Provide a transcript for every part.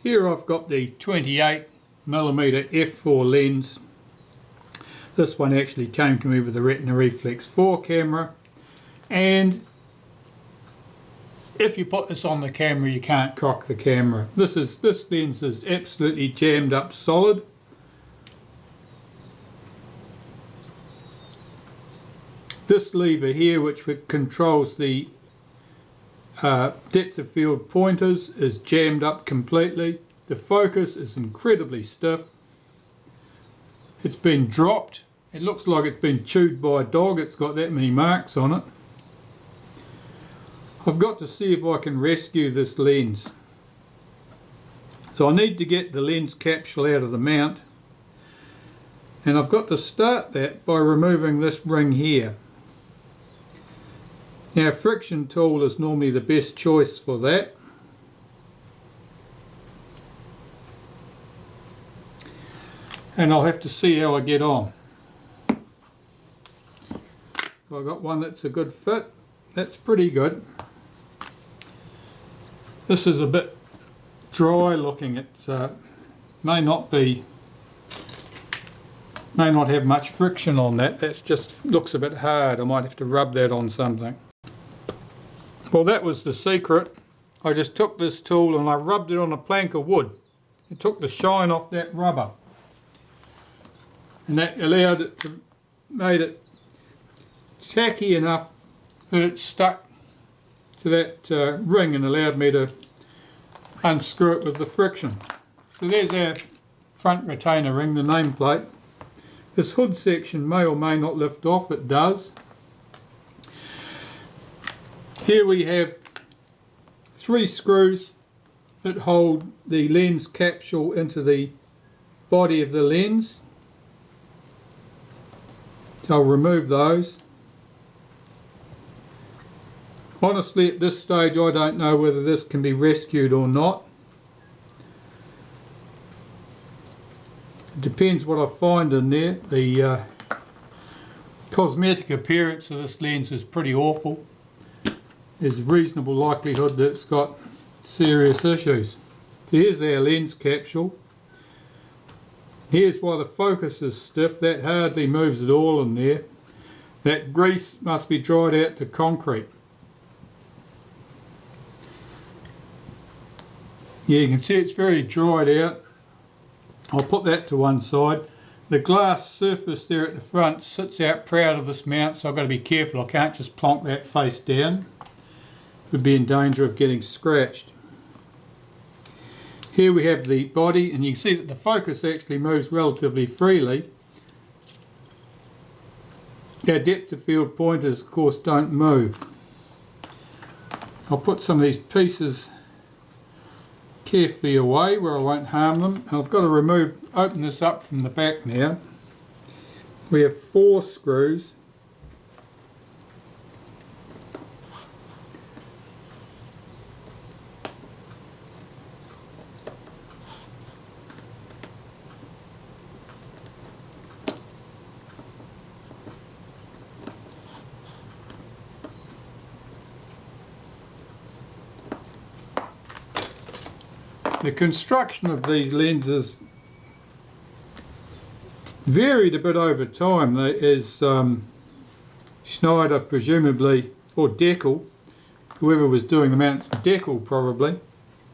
Here I've got the 28mm f4 lens. This one actually came to me with the Retina Reflex 4 camera, and if you put this on the camera you can't cock the camera. This lens is absolutely jammed up solid. This lever here, which controls the depth of field pointers, is jammed up completely. The focus is incredibly stiff. It's been dropped. It looks like it's been chewed by a dog. It's got that many marks on it. I've got to see if I can rescue this lens. So I need to get the lens capsule out of the mount, and I've got to start that by removing this ring here. Now, a friction tool is normally the best choice for that. And I'll have to see how I get on. I've got one that's a good fit. That's pretty good. This is a bit dry looking. It may not have much friction on that. That just looks a bit hard. I might have to rub that on something. Well, that was the secret. I just took this tool and I rubbed it on a plank of wood. It took the shine off that rubber, and that allowed it to, made it tacky enough that it stuck to that ring and allowed me to unscrew it with the friction. So there's our front retainer ring, the nameplate. This hood section may or may not lift off. It does. Here we have 3 screws that hold the lens capsule into the body of the lens. So I'll remove those. Honestly, at this stage I don't know whether this can be rescued or not. It depends what I find in there. The cosmetic appearance of this lens is pretty awful. There's a reasonable likelihood that it's got serious issues. So here's our lens capsule. Here's why the focus is stiff. That hardly moves at all in there. That grease must be dried out to concrete. Yeah, you can see it's very dried out. I'll put that to one side. The glass surface there at the front sits out proud of this mount, so I've got to be careful. I can't just plonk that face down. Would be in danger of getting scratched. Here we have the body, and you can see that the focus actually moves relatively freely. Our depth of field pointers, of course, don't move. I'll put some of these pieces carefully away where I won't harm them. I've got to open this up from the back now. We have 4 screws. The construction of these lenses varied a bit over time. As Schneider presumably, or Deckel, whoever was doing the mounts, Deckel probably,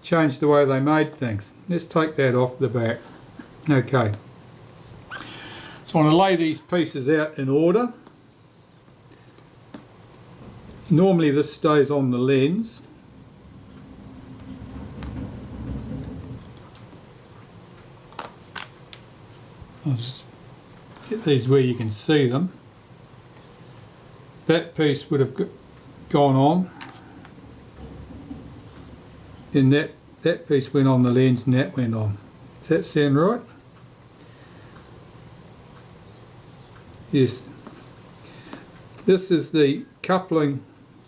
changed the way they made things. Let's take that off the back. Okay. So I want to lay these pieces out in order. Normally this stays on the lens. I'll just get these where you can see them. That piece would have gone on. Then that piece went on the lens and that went on. Does that sound right? Yes. This is the coupling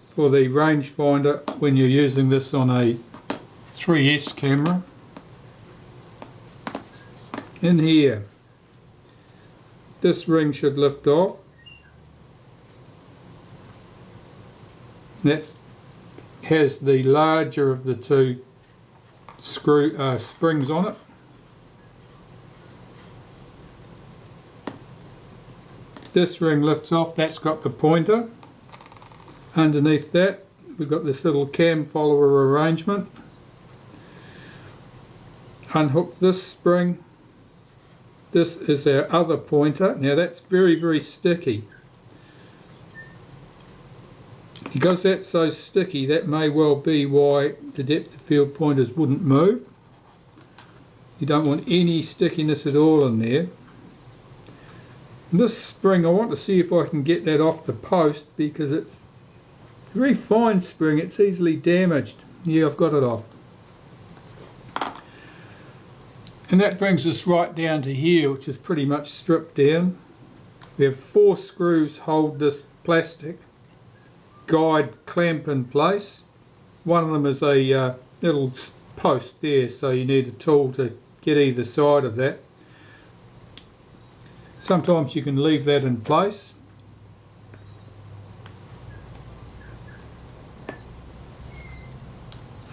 for the rangefinder when you're using this on a 3S camera. In here, this ring should lift off. That has the larger of the 2 springs on it. This ring lifts off, that's got the pointer. Underneath that we've got this little cam follower arrangement. Unhook this spring. This is our other pointer. Now that's very, very sticky. Because that's so sticky, that may well be why the depth of field pointers wouldn't move. You don't want any stickiness at all in there. And this spring, I want to see if I can get that off the post, because it's a very fine spring, it's easily damaged. Yeah, I've got it off. And that brings us right down to here, which is pretty much stripped down. We have 4 screws hold this plastic guide clamp in place. One of them is a little post there, so you need a tool to get either side of that. Sometimes you can leave that in place.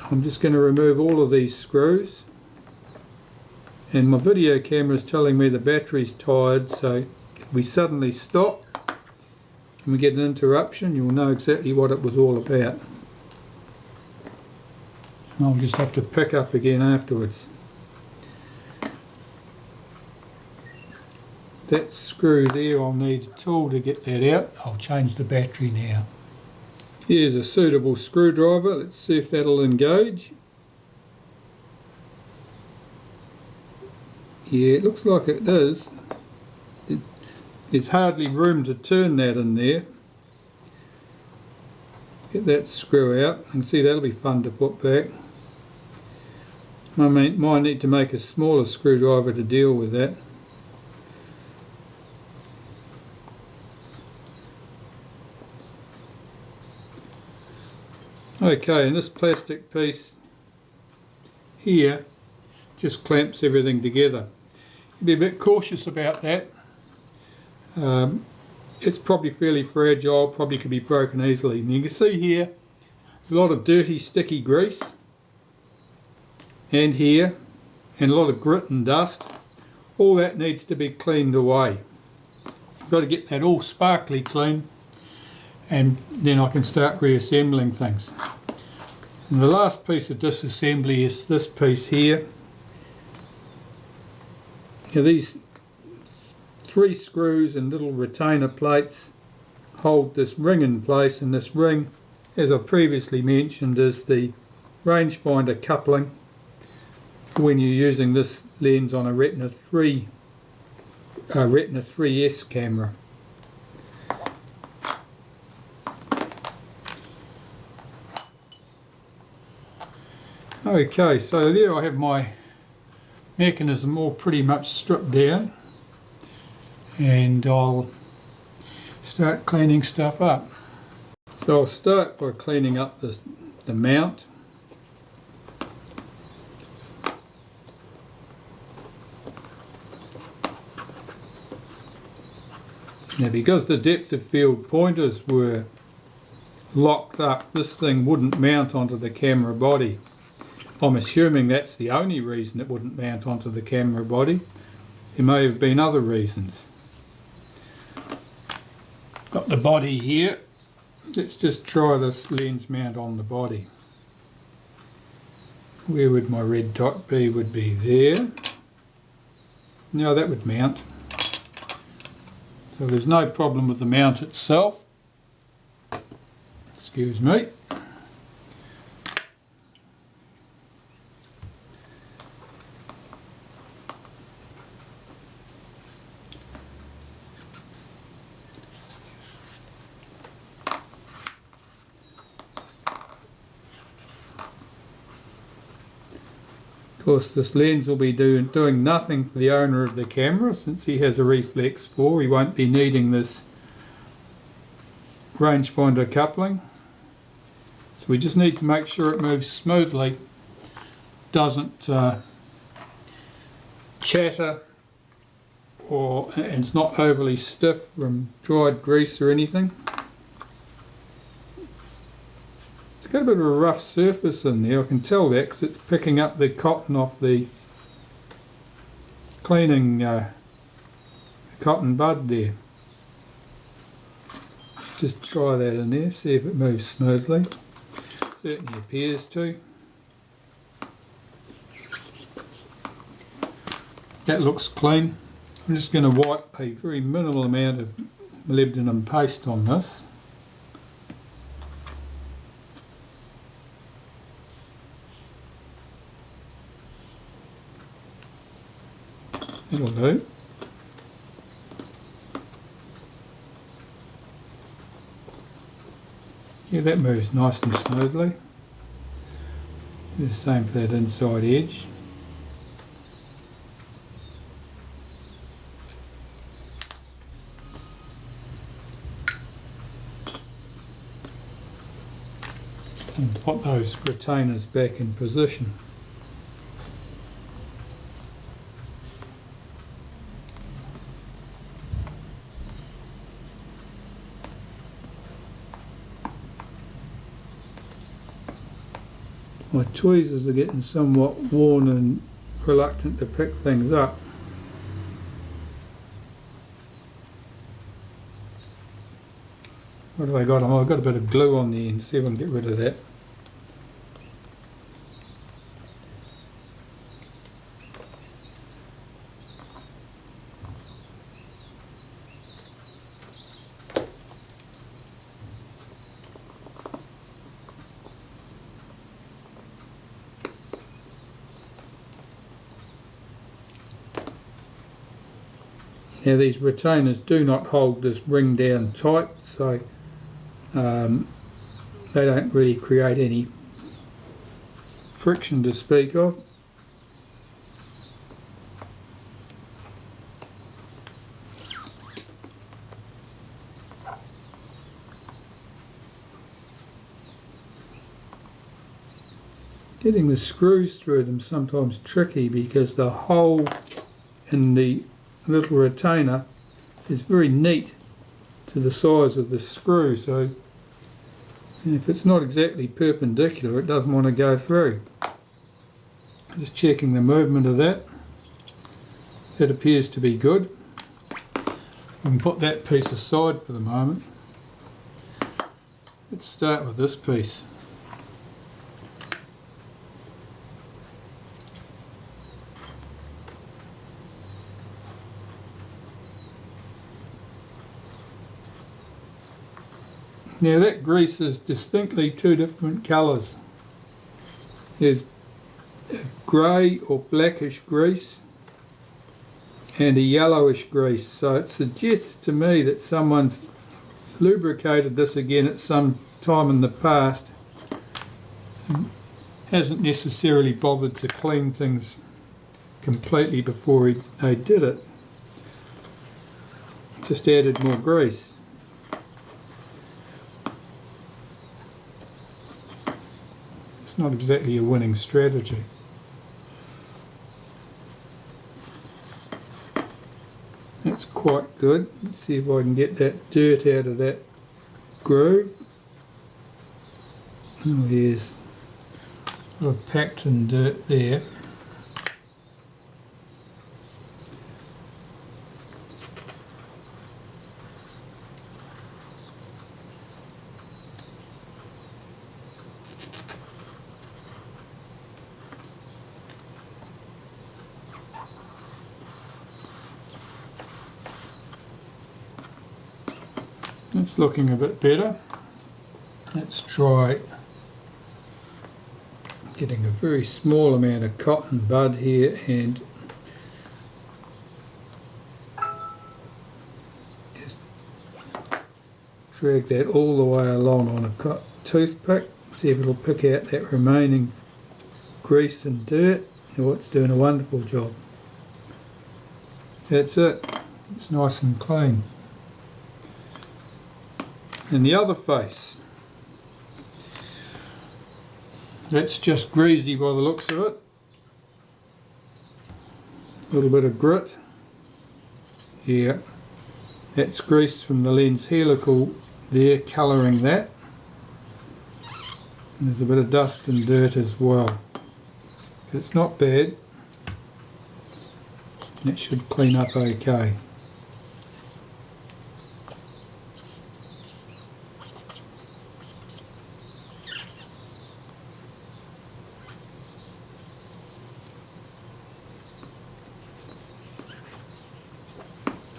I'm just going to remove all of these screws. And my video camera is telling me the battery's tired, so if we suddenly stop and we get an interruption, you'll know exactly what it was all about. I'll just have to pick up again afterwards. That screw there, I'll need a tool to get that out. I'll change the battery now. Here's a suitable screwdriver. Let's see if that'll engage. Yeah, it looks like it does. There's hardly room to turn that in there. Get that screw out. You can see that'll be fun to put back. I might need to make a smaller screwdriver to deal with that. Okay, and this plastic piece here just clamps everything together. Be a bit cautious about that. It's probably fairly fragile, probably could be broken easily. And you can see here there's a lot of dirty sticky grease, and here, and a lot of grit and dust. All that needs to be cleaned away. I've got to get that all sparkly clean, and then I can start reassembling things. And the last piece of disassembly is this piece here. Now these 3 screws and little retainer plates hold this ring in place, and this ring, as I previously mentioned, is the rangefinder coupling when you're using this lens on a Retina 3S camera. Okay, so there I have my mechanism all pretty much stripped down, and I'll start cleaning stuff up. So I'll start by cleaning up the mount. Now, because the depth of field pointers were locked up, this thing wouldn't mount onto the camera body. I'm assuming that's the only reason it wouldn't mount onto the camera body. There may have been other reasons. Got the body here. Let's just try this lens mount on the body. Where would my red dot be? Would be there. Now that would mount. So there's no problem with the mount itself. Excuse me. Of course, this lens will be doing nothing for the owner of the camera. Since he has a Reflex 4, he won't be needing this rangefinder coupling. So we just need to make sure it moves smoothly, doesn't chatter, and it's not overly stiff from dried grease or anything. It's got a bit of a rough surface in there. I can tell that because it's picking up the cotton off the cleaning cotton bud there. Just try that in there, see if it moves smoothly. Certainly appears to. That looks clean. I'm just going to wipe a very minimal amount of molybdenum paste on this. That'll do. Yeah, that moves nice and smoothly. Do the same for that inside edge. And put those retainers back in position. My tweezers are getting somewhat worn and reluctant to pick things up. What have I got? Oh, I've got a bit of glue on the end. See if I can get rid of that. Now these retainers do not hold this ring down tight, so they don't really create any friction to speak of. Getting the screws through them sometimes tricky because the hole in the little retainer is very neat to the size of the screw, so if it's not exactly perpendicular it doesn't want to go through. Just checking the movement of that. That appears to be good. We can put that piece aside for the moment. Let's start with this piece. Now that grease is distinctly two different colours. There's grey or blackish grease and a yellowish grease, so it suggests to me that someone's lubricated this again at some time in the past and hasn't necessarily bothered to clean things completely before they did it. Just added more grease. Not exactly a winning strategy. That's quite good. Let's see if I can get that dirt out of that groove. Oh yes, a little packed in dirt there. It's looking a bit better. Let's try getting a very small amount of cotton bud here and just drag that all the way along on a toothpick. See if it'll pick out that remaining grease and dirt. Oh, it's doing a wonderful job. That's it. It's nice and clean. And the other face, that's just greasy by the looks of it. A little bit of grit here. That's grease from the lens helical there, colouring that. And there's a bit of dust and dirt as well. But it's not bad. It should clean up okay.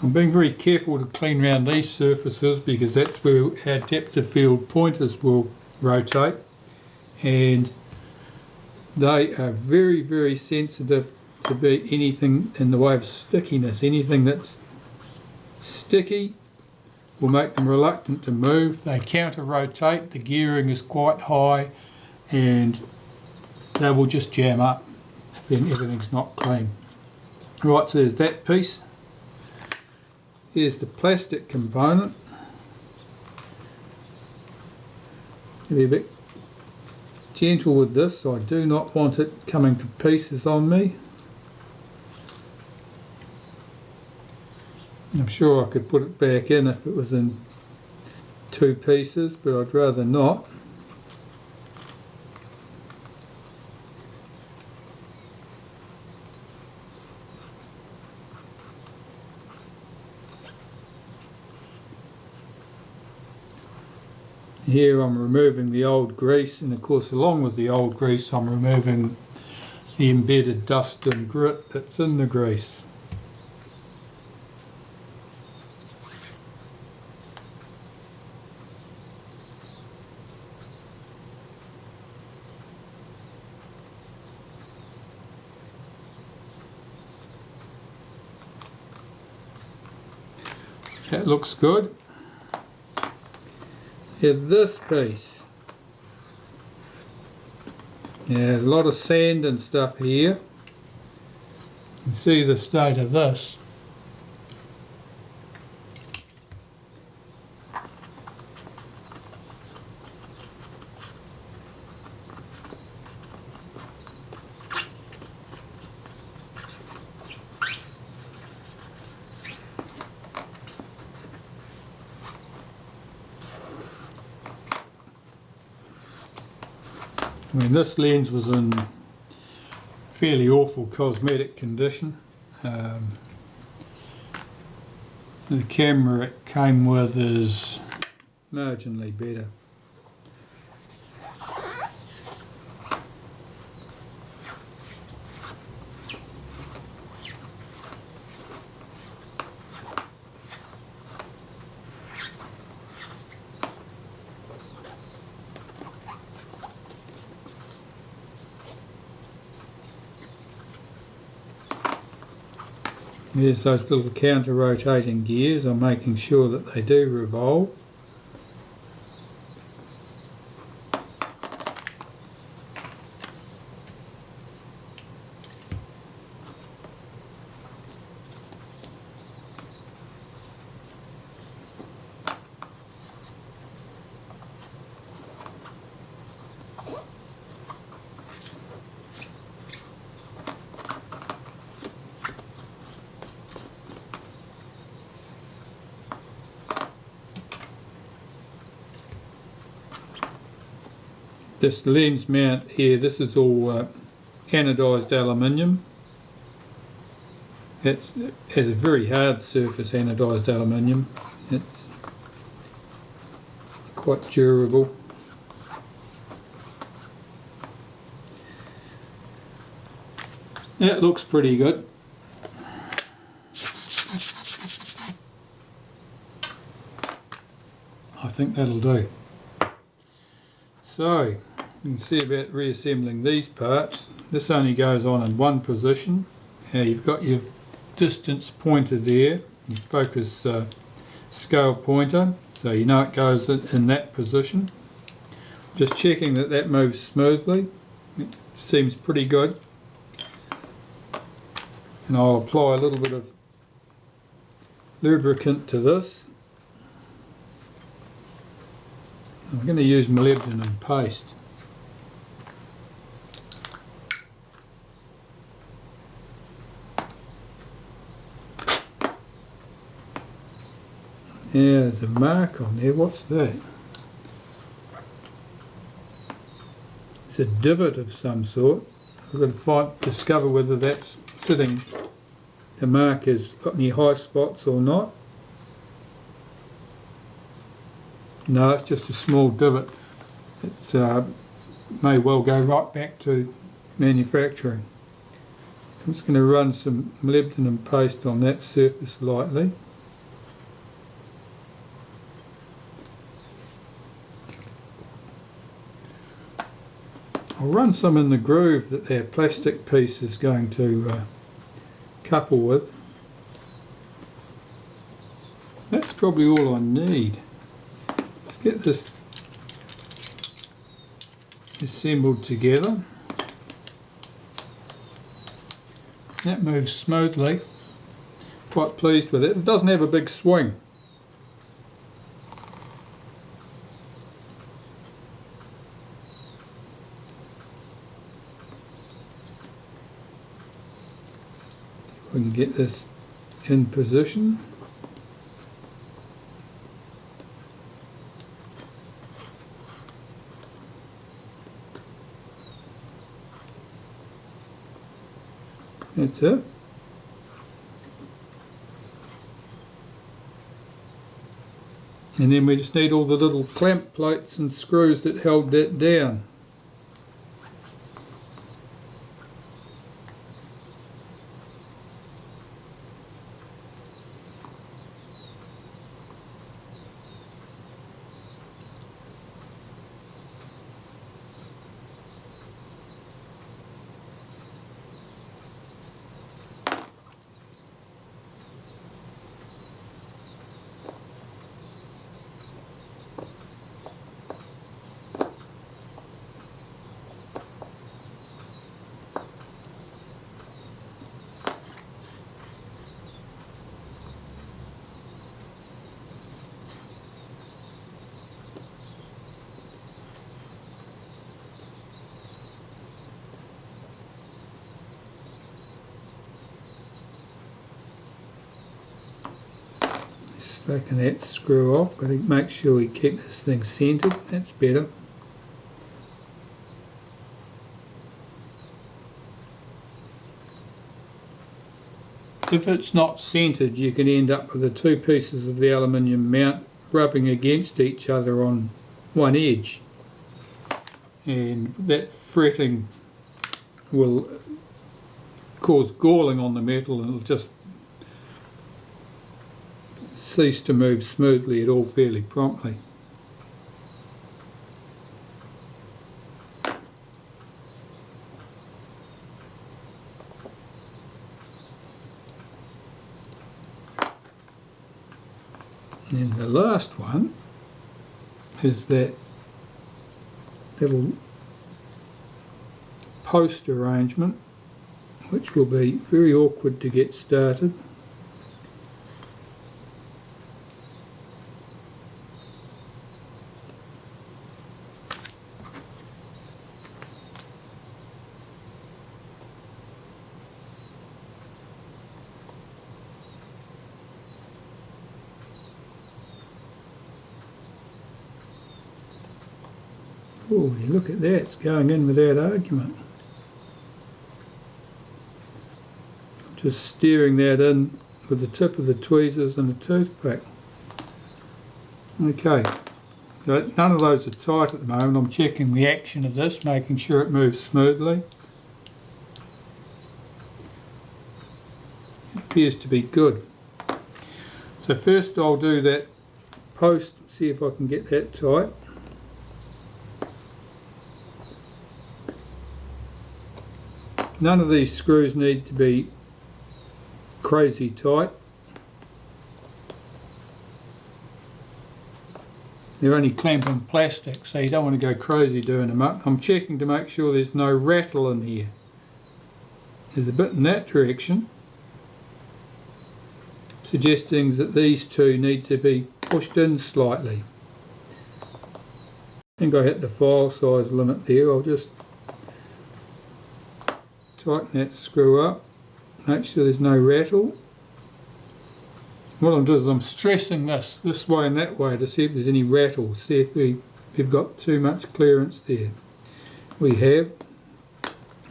I'm being very careful to clean around these surfaces because that's where our depth of field pointers will rotate, and they are very, very sensitive to be anything in the way of stickiness. Anything that's sticky will make them reluctant to move. They counter rotate, the gearing is quite high, and they will just jam up if then everything's not clean. Right, so there's that piece. Here's the plastic component. Be a bit gentle with this. I do not want it coming to pieces on me. I'm sure I could put it back in if it was in two pieces, but I'd rather not. Here I'm removing the old grease, and of course along with the old grease I'm removing the embedded dust and grit that's in the grease. That looks good. Have this piece. Yeah, there's a lot of sand and stuff here. You can see the state of this. I mean, this lens was in fairly awful cosmetic condition. The camera it came with is marginally better. There's those little counter-rotating gears. I'm making sure that they do revolve. This lens mount here, this is all anodised aluminium. It has a very hard surface, anodised aluminium. It's quite durable. That looks pretty good. I think that'll do. So, you can see about reassembling these parts. This only goes on in one position. You've got your distance pointer there, your focus scale pointer, so you know it goes in that position. Just checking that that moves smoothly. It seems pretty good. And I'll apply a little bit of lubricant to this. I'm going to use molybdenum paste. Yeah, there's a mark on there. What's that? it's a divot of some sort. I've got to discover whether that's sitting the mark has got any high spots or not. No, it's just a small divot. It's may well go right back to manufacturing. I'm just going to run some molybdenum paste on that surface lightly. I'll run some in the groove that their plastic piece is going to couple with. That's probably all I need. Let's get this assembled together. That moves smoothly. Quite pleased with it. It doesn't have a big swing. We can get this in position. That's it. And then we just need all the little clamp plates and screws that held that down. Taking that screw off, got to make sure we keep this thing centered, that's better. If it's not centered, you can end up with the two pieces of the aluminium mount rubbing against each other on one edge, and that fretting will cause galling on the metal and it'll just cease to move smoothly at all fairly promptly. And the last one is that little post arrangement, which will be very awkward to get started. Oh, you look at that, it's going in without argument. Just steering that in with the tip of the tweezers and a toothpick. Okay, so none of those are tight at the moment. I'm checking the action of this, making sure it moves smoothly. It appears to be good. So first I'll do that post, see if I can get that tight. None of these screws need to be crazy tight. They're only clamping plastic, so you don't want to go crazy doing them up. I'm checking to make sure there's no rattle in here. There's a bit in that direction, suggesting that these two need to be pushed in slightly. I think I hit the file size limit there. I'll just tighten that screw up, make sure there's no rattle. What I'm doing is I'm stressing this way and that way to see if there's any rattle, see if we've got too much clearance there. we have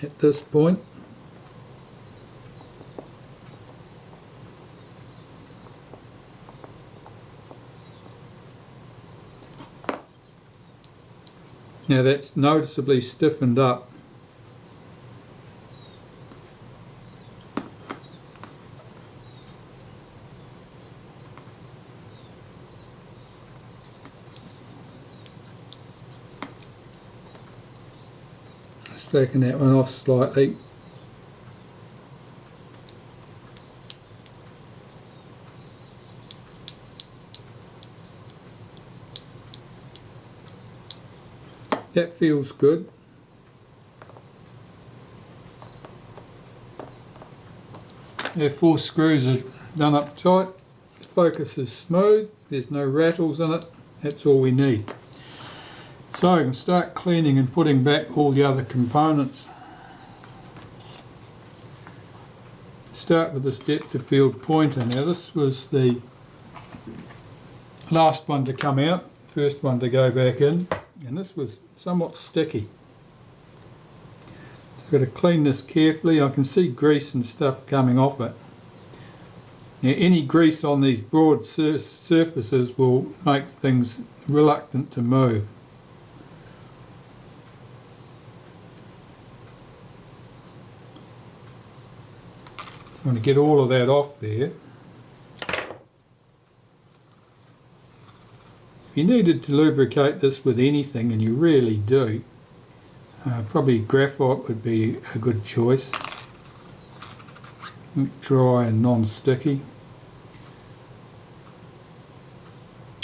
at this point. Now that's noticeably stiffened up. Just taking that one off slightly. That feels good. Our 4 screws are done up tight. The focus is smooth. There's no rattles in it. That's all we need. So I can start cleaning and putting back all the other components. Start with this depth of field pointer. Now this was the last one to come out, first one to go back in, and this was somewhat sticky. So I've got to clean this carefully. I can see grease and stuff coming off it. Now any grease on these broad surfaces will make things reluctant to move. I'm going to get all of that off there. If you needed to lubricate this with anything, and you really do, probably graphite would be a good choice. Dry and non-sticky.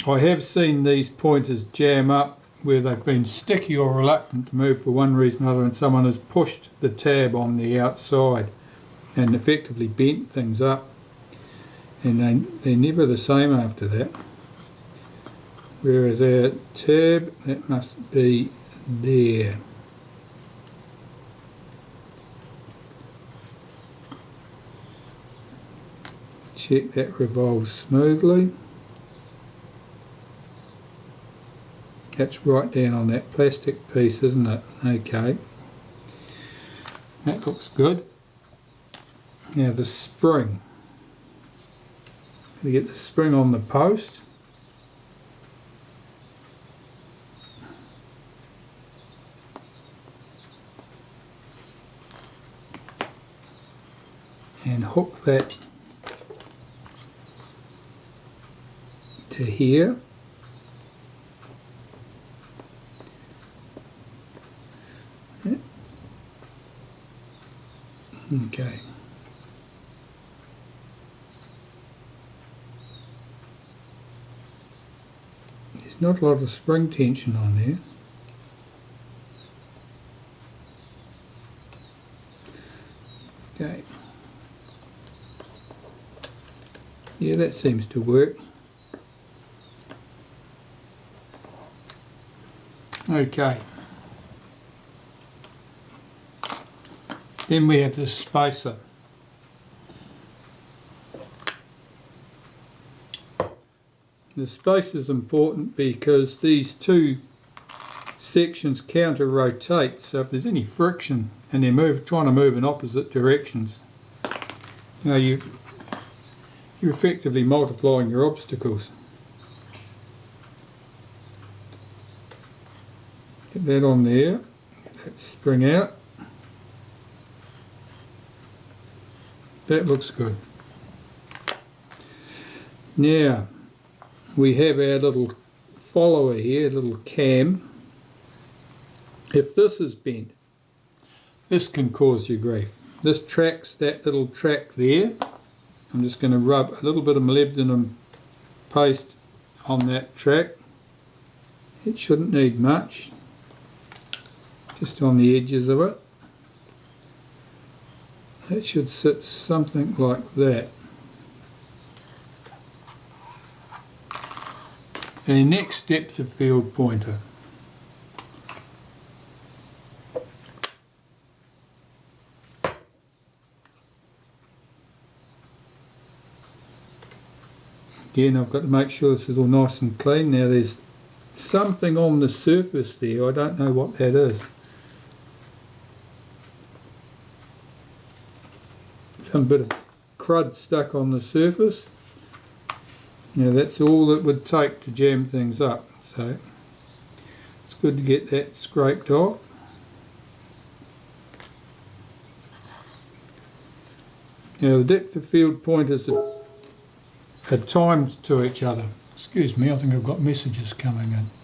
I have seen these pointers jam up where they've been sticky or reluctant to move for one reason or another, and someone has pushed the tab on the outside and effectively bent things up, and they're never the same after that. Whereas our tab, that must be there. Check that revolves smoothly. That's right down on that plastic piece, isn't it? Okay. That looks good. Now the spring. We get the spring on the post. And hook that to here. Okay. There's not a lot of spring tension on there. Okay. Yeah, that seems to work. Okay. Then we have this spacer. The spacer is important because these two sections counter rotate, so if there's any friction and they're trying to move in opposite directions, you know, you're effectively multiplying your obstacles. Get that on there, get that spring out. That looks good. Now we have our little follower here, little cam. If this is bent, this can cause you grief. This tracks that little track there. I'm just going to rub a little bit of molybdenum paste on that track. It shouldn't need much, just on the edges of it. It should sit something like that. And next, depth of field pointer. Again, I've got to make sure this is all nice and clean. Now there's something on the surface there, I don't know what that is. some bit of crud stuck on the surface. Now that's all it would take to jam things up, so it's good to get that scraped off. Now the depth of field pointers are timed to each other. Excuse me, I think I've got messages coming in.